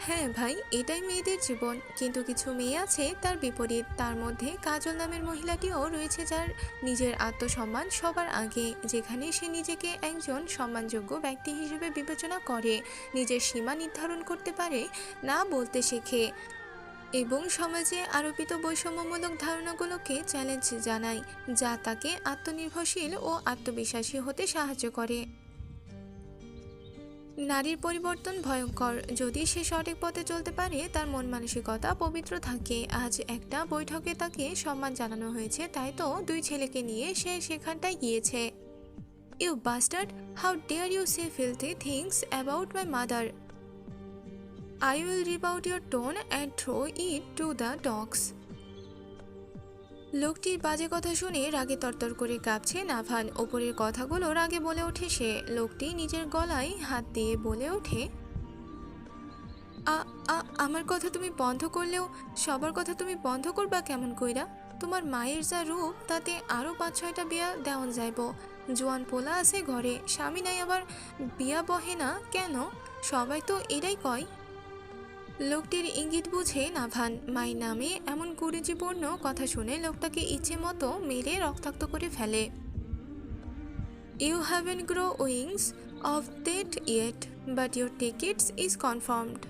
হ্যাঁ ভাই, এটাই মেয়েদের জীবন। কিন্তু কিছু মেয়ে আছে তার বিপরীত। তার মধ্যে কাজল নামের মহিলাটিও রয়েছে, যার নিজের আত্মসম্মান সবার আগে। যেখানে সে নিজেকে একজন সম্মানযোগ্য ব্যক্তি হিসেবে বিবেচনা করে, নিজের সীমা নির্ধারণ করতে পারে, না বলতে শেখে এবং সমাজে আরোপিত বৈষম্যমূলক ধারণাগুলোকে চ্যালেঞ্জ জানায়, যা তাকে আত্মনির্ভরশীল ও আত্মবিশ্বাসী হতে সাহায্য করে। নারীর পরিবর্তন ভয়ঙ্কর। যদি সে সঠিক পথে চলতে পারে, তার মন মানসিকতা পবিত্র থাকে। আজ একটা বৈঠকে তাকে সম্মান জানানো হয়েছে, তাই তো দুই ছেলেকে নিয়ে সে সেখানটায় গিয়েছে। You bastard, how dare you say filthy things about my mother. I will rip out your tone and throw it to the dogs. লোকটির বাজে কথা শুনে রাগে তরতর করে কাঁপছে নাভান। ওপরের কথাগুলো রাগে বলে ওঠে সে। লোকটি নিজের গলায় হাত দিয়ে বলে ওঠে, আমার কথা তুমি বন্ধ করলেও সবার কথা তুমি বন্ধ করবা কেমন কইরা? তোমার মায়ের যা রূপ, তাতে আরও 5-6টা বিয়া দেওয়ান যাইব। জোয়ান পোলা আছে ঘরে, স্বামী নাই, আবার বিয়া বহে না কেন? সবাই তো এটাই কয়। লোকটির ইঙ্গিত বুঝে নাভান। মায়ের নামে এমন কুরুচিপূর্ণ কথা শুনে লোকটাকে ইচ্ছে মতো মেরে রক্তাক্ত করে ফেলে। You haven't grow wings of that yet, but your tickets is confirmed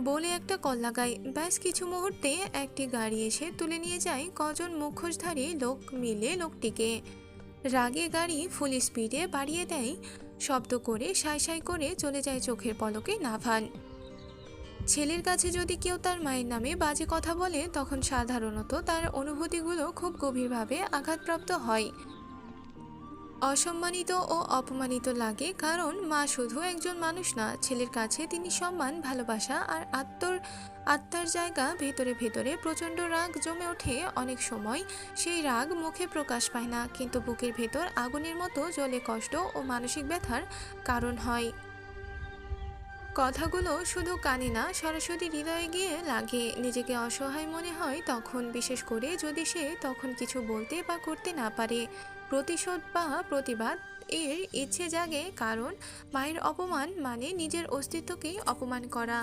বলে একটা কল লাগায়। ব্যাস কিছু মুহূর্তে একটি গাড়ি এসে তুলে নিয়ে যায় কজন মুখোশধারী লোক মিলে লোকটিকে। রাগে গাড়ি ফুল স্পিডে বাড়িয়ে দেয়, শব্দ করে সাই সাই করে চলে যায় চোখের পলকে নাভান। ছেলের কাছে যদি কেউ তার মায়ের নামে বাজে কথা বলে, তখন সাধারণত তার অনুভূতিগুলো খুব গভীরভাবে আঘাতপ্রাপ্ত হয়। অসম্মানিত ও অপমানিত লাগে, কারণ মা শুধু একজন মানুষ না, ছেলের কাছে তিনি সম্মান, ভালোবাসা আর আত্মার জায়গা। ভেতরে ভেতরে প্রচণ্ড রাগ জমে ওঠে। অনেক সময় সেই রাগ মুখে প্রকাশ পায় না, কিন্তু বুকের ভেতর আগুনের মতো জ্বলে কষ্ট ও মানসিক ব্যথার কারণ হয়। কথাগুলো শুধু কানে না, সরাসরি হৃদয়ে গিয়ে লাগে। নিজেকে অসহায় মনে হয় তখন, বিশেষ করে যদি সে তখন কিছু বলতে বা করতে না পারে। প্রতিশোধ বা প্রতিবাদ এর ইচ্ছে জাগে, কারণ মায়ের অপমান মানে নিজের অস্তিত্বকেই অপমান করা।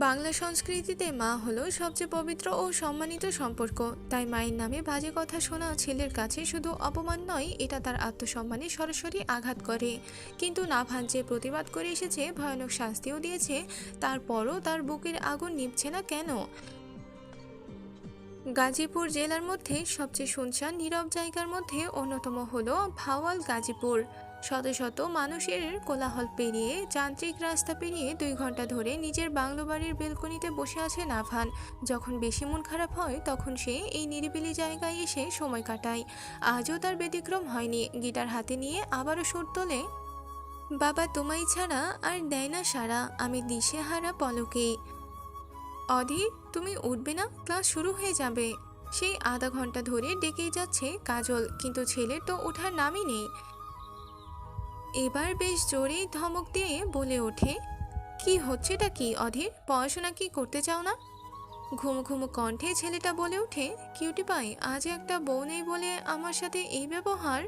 বাংলা সংস্কৃতিতে মা হলো সবচেয়ে পবিত্র ও সম্মানিত সম্পর্ক। তাই মায়ের নামে বাজে কথা শোনা ছেলের কাছে শুধু অপমান নয়, এটা তার আত্মসম্মানে সরাসরি আঘাত করে। কিন্তু নাভান যে প্রতিবাদ করে এসেছে, ভয়ানক শাস্তিও দিয়েছে, তারপরও তার বুকের আগুন নিভছে না কেন? গাজীপুর জেলার মধ্যে সবচেয়ে শুনশান নীরব জায়গার মধ্যে অন্যতম হলো ভাওয়াল গাজীপুর। শত শত মানুষের কোলাহল পেরিয়ে, যান্ত্রিক রাস্তা পেরিয়ে 2 ঘন্টা ধরে নিজের বাংলো বাড়ির বেলকনিতে বসে আছে নাভান। যখন বেশি মন খারাপ হয়, তখন সে এই নিরিবিলি জায়গায় এসে সময় কাটায়। আজও তার ব্যতিক্রম হয়নি। গিটার হাতে নিয়ে আবারও সুর তোলে, বাবা তোমায় ছাড়া আর দেয় না সারা, আমি দিশেহারা পলকে। অধীর, তুমি উঠবে না? ক্লাস শুরু হয়ে যাবে। সেই আধা ঘন্টা ধরে ডেকেই যাচ্ছে কাজল, কিন্তু ছেলের তো ওঠার নামই নেই। এবার বেশ জোরেই ধমক দিয়ে বলে ওঠে, কি হচ্ছেটা কি অধীর? পড়াশোনা কি করতে চাও না? ঘুম ঘুম কণ্ঠে ছেলেটা বলে ওঠে, কিউটি পাই, আজ একটা বউ নেই বলে আমার সাথে এই ব্যবহার।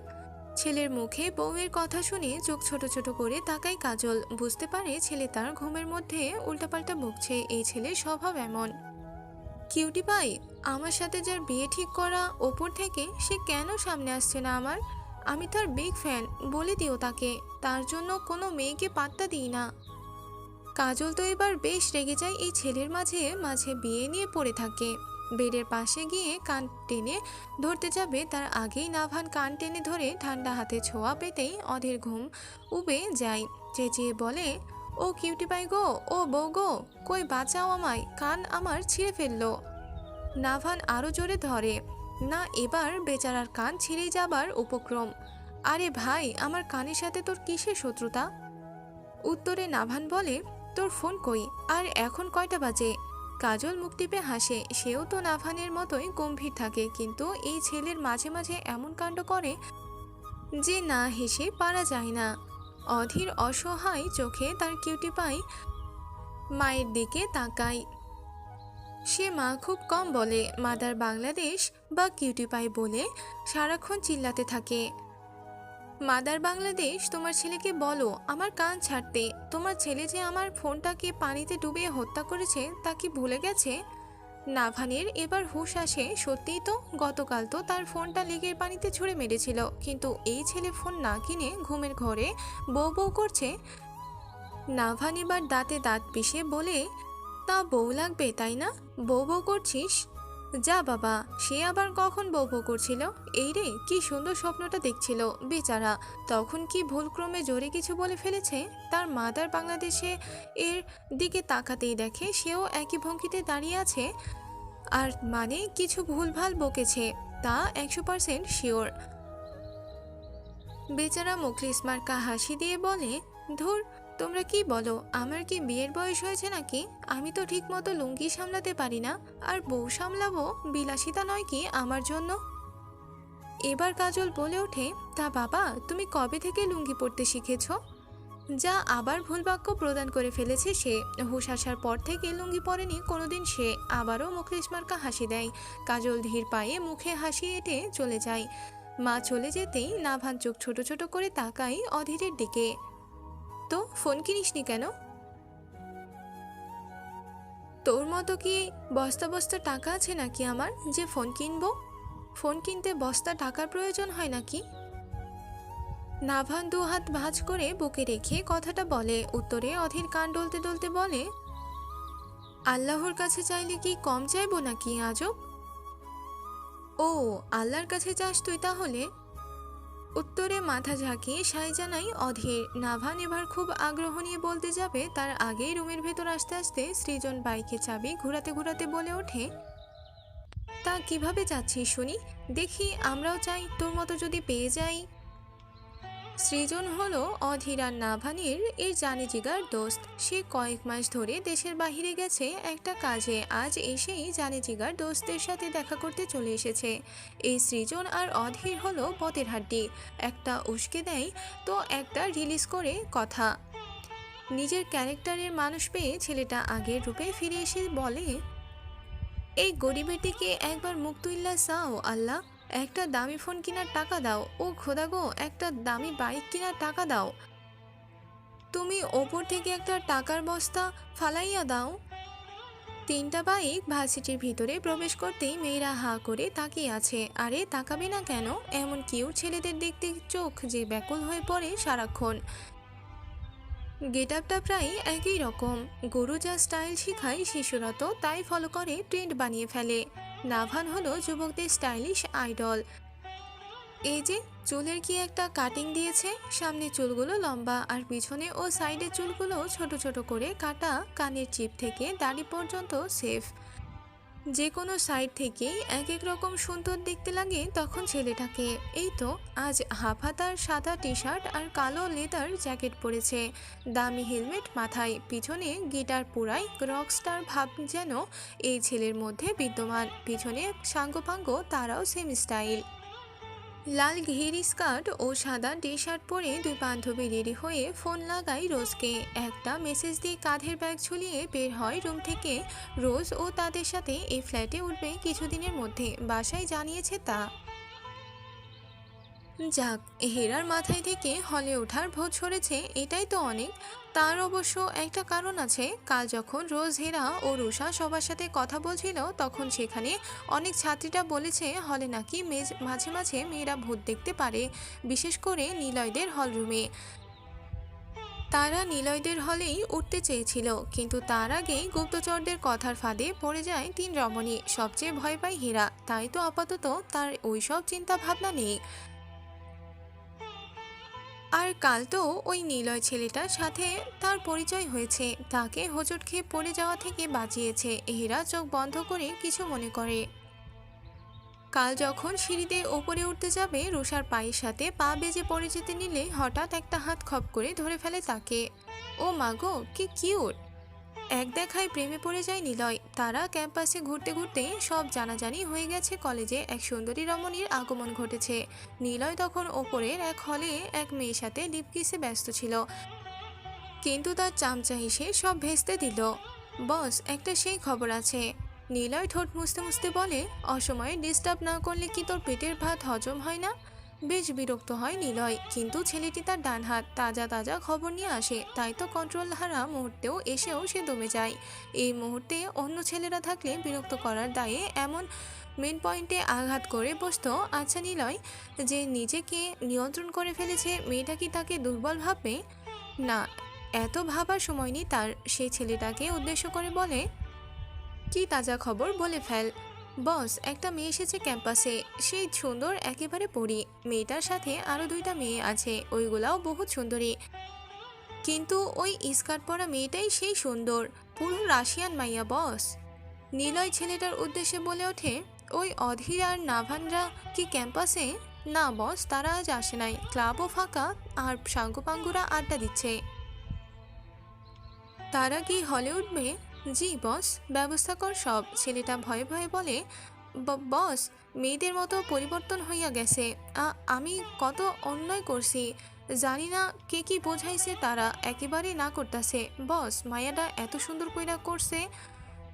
ছেলের মুখে বউয়ের কথা শুনে চোখ ছোট ছোট করে তাকায় কাজল। বুঝতে পারে ছেলে তার ঘুমের মধ্যে উল্টাপাল্টা বকছে। এই ছেলের স্বভাব এমন। কিউটি পাই, আমার সাথে যার বিয়ে ঠিক করা, ওপর থেকে সে কেন সামনে আসছে না আমার? আমি তার বিগ ফ্যান, বলে দিও তাকে। তার জন্য কোনো মেয়েকে পাত্তা দিই না। কাজল তো এবার বেশ রেগে যায় এই ছেলের মাঝে মাঝে বিয়ে নিয়ে পড়ে থাকে। বেডের পাশে গিয়ে কান টেনে ধরতে যাবে, তার আগেই নাভান কান টেনে ধরে ঠান্ডা হাতে ছোঁয়া পেতেই অধীর ঘুম উবে যায়। চেঁচিয়ে বলে, ও কিউটি পাই গো, ও বউ গো, কই বাঁচাও আমায়, কান আমার ছিঁড়ে ফেললো। নাভান আরো জোরে ধরে, না, এবার বেচারার কান ছিঁড়ে যাবার উপক্রম। আরে ভাই, আমার কানের সাথে তোর কিসের শত্রুতা? উত্তরে নাভান বলে, তোর ফোন কই? আর এখন কয়টা বাজে? কাজল মুখ টিপে হাসে। সেও তো নাভানের মতোই গম্ভীর থাকে, কিন্তু এই ছেলের মাঝে মাঝে এমন কাণ্ড করে যে না হেসে পারা যায় না। অধীর অসহায় চোখে তার কিউটি পাই মায়ের দিকে তাকায়। সে মা খুব কম বলে, মাদার বাংলাদেশ বা কিউটি পাই বলে সারাক্ষণ চিল্লাতে থাকে। মাদার বাংলাদেশ, তোমার ছেলেকে বলো আমার কান ছাড়তে। তোমার ছেলে যে আমার ফোনটাকে পানিতে ডুবিয়ে হত্যা করেছে তা কি ভুলে গেছে? নাভানের এবার হুঁশ আসে। সত্যিই তো, গতকাল তো তার ফোনটা লেকের পানিতে ছুঁড়ে মেরেছিল, কিন্তু এই ছেলে ফোন না কিনে ঘুমের ঘরে বউ বউ করছে। নাভান এবার দাঁতে দাঁত পিষে বলে, তা বউ লাগবে তাই না? বউ বউ করছিস? যা বাবা, সে আবার কখন বউ বউ করছিল? এই রে, কি সুন্দর স্বপ্নটা দেখছিল বেচারা। তখন কি ভুলক্রমে জোরে কিছু বলে ফেলেছে? তার মাদার বাংলাদেশে এর দিকে তাকাতেই দেখে সেও একই ভঙ্গিতে দাঁড়িয়ে আছে, আর মানে কিছু ভুলভাল বকেছে তা 100% শিওর। বেচারা মুখলিস মার্কা হাসি দিয়ে বলে, ধুর, তোমরা কি বলো, আমার কি বিয়ের বয়স হয়েছে নাকি? আমি তো ঠিক মতো লুঙ্গি সামলাতে পারি না, আর বউ সামলাবো বিলাসিতা নয় কি আমার জন্য? এবার কাজল বলে ওঠে, তা বাবা, তুমি কবে থেকে লুঙ্গি পরতে শিখেছ? যা আবার ভুল বাক্য প্রদান করে ফেলেছে সে। হুঁশ আসার পর থেকে লুঙ্গি পরেনি কোনোদিন সে। আবারও মুখলিস মার্কা হাসি দেয়। কাজল ধীর পায়ে মুখে হাসি এঁটে চলে যায়। মা চলে যেতেই নাভান চোখ ছোট ছোট করে তাকাই অধীরের দিকে। তো ফোন কিনিসনি কেন? তোর মতো কি বস্তা বস্তা টাকা আছে নাকি আমার যে ফোন কিনবো? ফোন কিনতে বস্তা টাকার প্রয়োজন হয় নাকি? নাভান দু হাত ভাঁজ করে বুকে রেখে কথাটা বলে। উত্তরে অধীর কান ডলতে ডলতে বলে, আল্লাহর কাছে চাইলে কি কম চাইবো নাকি আজব? ও, আল্লাহর কাছে চাস তুই তাহলে? উত্তরে মাথা ঝাঁকিয়ে সায় জানাই অধীর। নাভান এবার খুব আগ্রহ নিয়ে বলতে যাবে, তার আগেই রুমের ভেতর আসতে আসতে সৃজন বাইকে চাবি ঘোরাতে ঘোরাতে বলে ওঠে, তা কিভাবে যাচ্ছিস শুনি? দেখি আমরাও চাই তোর মতো যদি পেয়ে যাই। সৃজন হলো অধীর আর নাভানের এর জানে জিগার দোস্ত। সে কয়েক মাস ধরে দেশের বাহিরে গেছে একটা কাজে, আজ এসেই জানে জিগার দোস্তের সাথে দেখা করতে চলে এসেছে। এই সৃজন আর অধীর হলো পথের হাড্ডি। একটা উস্কে দেয় তো একটা রিলিজ করে কথা। নিজের ক্যারেক্টারের মানুষ পেয়ে ছেলেটা আগের রূপে ফিরে এসে বলে, এই গরিবের দিকে একবার মুখ তুইল্লা চাও আল্লাহ, একটা দামি ফোন কেনার টাকা দাও। ও খোদা গো, একটা দামি বাইক কেনার টাকা দাও। তুমি ওপর থেকে একটা টাকার বস্তা ফালাইয়া দাও। তিনটা বাইক ভার্সিটির ভিতরে প্রবেশ করতেই মেয়েরা হা করে তাকিয়ে আছে। আরে তাকাবে না কেন? এমন কিউট ছেলেদের দেখতে চোখ যে ব্যাকুল হয়ে পড়ে সারাক্ষণ। গেটআপটা প্রায় একই রকম। গুরু যা স্টাইল শেখায় শিশুরা তো তাই ফলো করে ট্রেন্ড বানিয়ে ফেলে। নাভান হলো যুবকদের স্টাইলিশ আইডল। এই যে চুলের কি একটা কাটিং দিয়েছে, সামনে চুলগুলো লম্বা আর পিছনে ও সাইডের চুলগুলো ছোট ছোট করে কাটা। কানের চিপ থেকে দাড়ি পর্যন্ত সেফ। যে কোনো সাইড থেকেই এক এক রকম সুন্দর দেখতে লাগে তখন ছেলেটাকে। এই তো আজ হাফ হাতার সাদা টি শার্ট আর কালো লেদার জ্যাকেট পরেছে, দামি হেলমেট মাথায়, পিছনে গিটার পুরাই রকস্টার ভাব যেন এই ছেলের মধ্যে বিদ্যমান। পিছনে সাঙ্গপাঙ্গ তারাও সেম স্টাইল। লাল ঘেরি স্কার্ট ও সাদা টি শার্ট পরে দুই বান্ধবী রেডি হয়ে ফোন লাগায় রোজকে। একটা মেসেজ দিয়ে কাঁধের ব্যাগ ঝুলিয়ে বের হয় রুম থেকে। রোজ ও তাদের সাথে এই ফ্ল্যাটে উঠবে কিছুদিনের মধ্যে, বাসায় জানিয়েছে তা। যাক, হেরার মাথায় থেকে হলে ওঠার ভোজ সরেছে, এটাই তো অনেক। তার অবশ্য একটা কারণ আছে। কাল যখন রোজ, হেরা ও রুষা সবার সাথে কথা বলছিল তখন সেখানে অনেক ছাত্রীরা বলেছে হলে নাকি মাঝে মাঝে মেয়েরা ভূত দেখতে পারে, বিশেষ করে নিলয়দের হলরুমে। তারা নিলয়দের হলেই উঠতে চেয়েছিল, কিন্তু তার আগেই গুপ্তচরদের কথার ফাঁদে পড়ে যায় তিন রমণী। সবচেয়ে ভয় পায় হীরা, তাই তো আপাতত তার ওইসব চিন্তা ভাবনা নেই। আর কাল তো ওই নিলয় ছেলেটার সাথে তার পরিচয় হয়েছে, তাকে হোঁচট খেয়ে পড়ে যাওয়া থেকে বাঁচিয়েছে। হীরা চোখ বন্ধ করে কিছু মনে করে। কাল যখন সিঁড়িতে ওপরে উঠতে যাবে, রুষার পায়ের সাথে পা বেজে পড়ে যেতে নিলে হঠাৎ একটা হাত খপ করে ধরে ফেলে তাকে। ও মাগো, কি কিউট! এক দেখায় প্রেমে পড়ে যায় নিলয়। তারা ক্যাম্পাসে ঘুরতে ঘুরতে সব জানাজানি হয়ে গেছে কলেজে এক সুন্দরী রমণীর আগমন ঘটেছে। নিলয় তখন ওপরের এক হলে এক মেয়ের সাথে লিপকিসে ব্যস্ত ছিল, কিন্তু তার চামচা এসে সব ভেস্তে দিল। বস, একটা সেই খবর আছে। নিলয় ঠোঁট মুছতে মুছতে বলে, অসময়ে ডিস্টার্ব না করলে কি তোর পেটের ভাত হজম হয় না? বেশ বিরক্ত হয় নিলয়, কিন্তু ছেলেটি তার ডান হাত, তাজা তাজা খবর নিয়ে আসে, তাই তো কন্ট্রোল হারা মুহূর্তেও এসেও সে দমে যায়। এই মুহূর্তে অন্য ছেলেরা থাকলে বিরক্ত করার দায়ে এমন মেন পয়েন্টে আঘাত করে বসতো। আচ্ছা নিলয় যে নিজেকে নিয়ন্ত্রণ করে ফেলেছে, মেয়েটা কি তাকে দুর্বল ভাববে? না, এত ভাবার সময় নেই তার। সেই ছেলেটাকে উদ্দেশ্য করে বলে, কি তাজা খবর বলে ফেল। বস, একটা মেয়ে এসেছে ক্যাম্পাসে, সেই সুন্দর একেবারে পরি। মেয়েটার সাথে আরো দুইটা মেয়ে আছে, ওইগুলাও বহুত সুন্দরী, কিন্তু ওই স্কার্ট পরা মেয়েটাই সেই সুন্দর, পুরো রাশিয়ান মাইয়া বস। নিলয় ছেলেটার উদ্দেশ্যে বলে ওঠে, ওই অধীর আর নাভানরা কি ক্যাম্পাসে? না বস, তারা আজ আসে নাই, ক্লাবও ফাঁকা, আর সাঙ্গুপাঙ্গুরা আড্ডা দিচ্ছে। তারা কি হলে উঠবে? জি বস, ব্যবস্থা কর সব। ছেলেটা ভয়ে ভয়ে বলে, বস, মেয়েদের মতো পরিবর্তন হইয়া গেছে। আমি কত অন্যায় করছি, জানি না কে কি বোঝাইছে, তারা একেবারে না করতেছে। বস, মায়াটা এত সুন্দর কইরা করছে,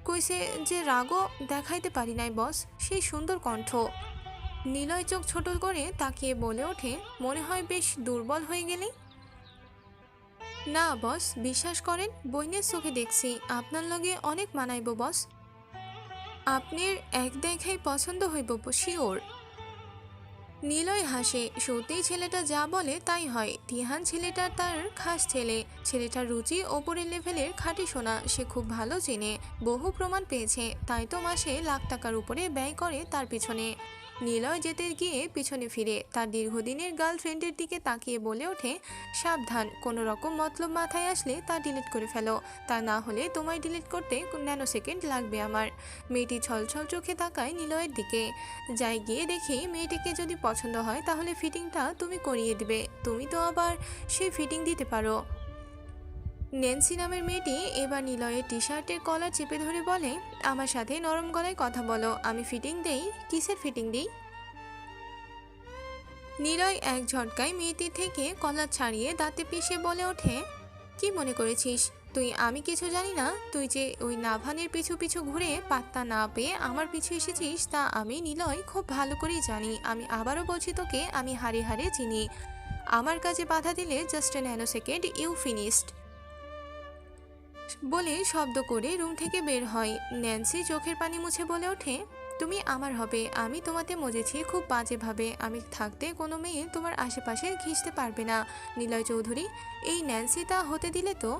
কইছে যে রাগও দেখাইতে পারি নাই বস, সেই সুন্দর কণ্ঠ। নিলয় চোখ ছোট করে তাকিয়ে বলে ওঠে, মনে হয় বেশ দুর্বল হয়ে গেলে। না বস, বিশ্বাস করেন, বইনের চোখে দেখছি আপনার লগে অনেক মানাইব বস। আপনার এক দেখাই পছন্দ হইব শিওর। নিলয় হাসে, সত্যিই ছেলেটা যা বলে তাই হয়। তিহান ছেলেটা তার খাস ছেলে, ছেলেটার রুচি ওপরের লেভেলের খাঁটি সোনা, সে খুব ভালো চেনে, বহু প্রমাণ পেয়েছে, তাই তো মাসে লাখ টাকার উপরে ব্যয় করে তার পিছনে। নিলয় যেতে গিয়ে পিছনে ফিরে তার দীর্ঘদিনের গার্লফ্রেন্ডের দিকে তাকিয়ে বলে ওঠে, সাবধান, কোনো রকম মতলব মাথায় আসলে তা ডিলিট করে ফেলো, তা না হলে তোমায় ডিলিট করতে ন্যানো সেকেন্ড লাগবে আমার। মেয়েটি ছলছল চোখে তাকায় নিলয়ের দিকে। যাই গিয়ে দেখি মেয়েটিকে যদি পছন্দ হয় তাহলে ফিটিংটা তুমি করিয়ে দিবে, তুমি তো আবার সেই ফিটিং দিতে পারো। ন্যান্সি নামের মেয়েটি এবার নিলয়ের টি শার্টের কলার চেপে ধরে বলে, আমার সাথে নরম গলায় কথা বলো, আমি ফিটিং দেই। কিসের ফিটিং দিই? নিলয় এক ঝটকায় মেয়েটির থেকে কলার ছাড়িয়ে দাঁতে পিষে বলে ওঠে, কি মনে করেছিস তুই আমি কিছু জানি না? তুই যে ওই নাভানের পিছু পিছু ঘুরে পাত্তা না পেয়ে আমার পিছু এসেছিস, তা আমি নিলয় খুব ভালো করেই জানি। আমি আবারও বলছি তোকে, আমি হাড়ে হাড়ে চিনি। আমার কাছে বাধা দিলে just nano second you finished বলে শব্দ করে রুম থেকে বের হয়। ন্যান্সি চোখের পানি মুছে বলে ওঠে, তুমি আমার হবে, আমি তোমাতে মজেছি খুব বাজেভাবে, আমি থাকতে কোনো মেয়ে তোমার আশেপাশে ঘিঁচতে পারবে না। নিলয় চৌধুরী, এই ন্যান্সি তা হতে দিলে তো?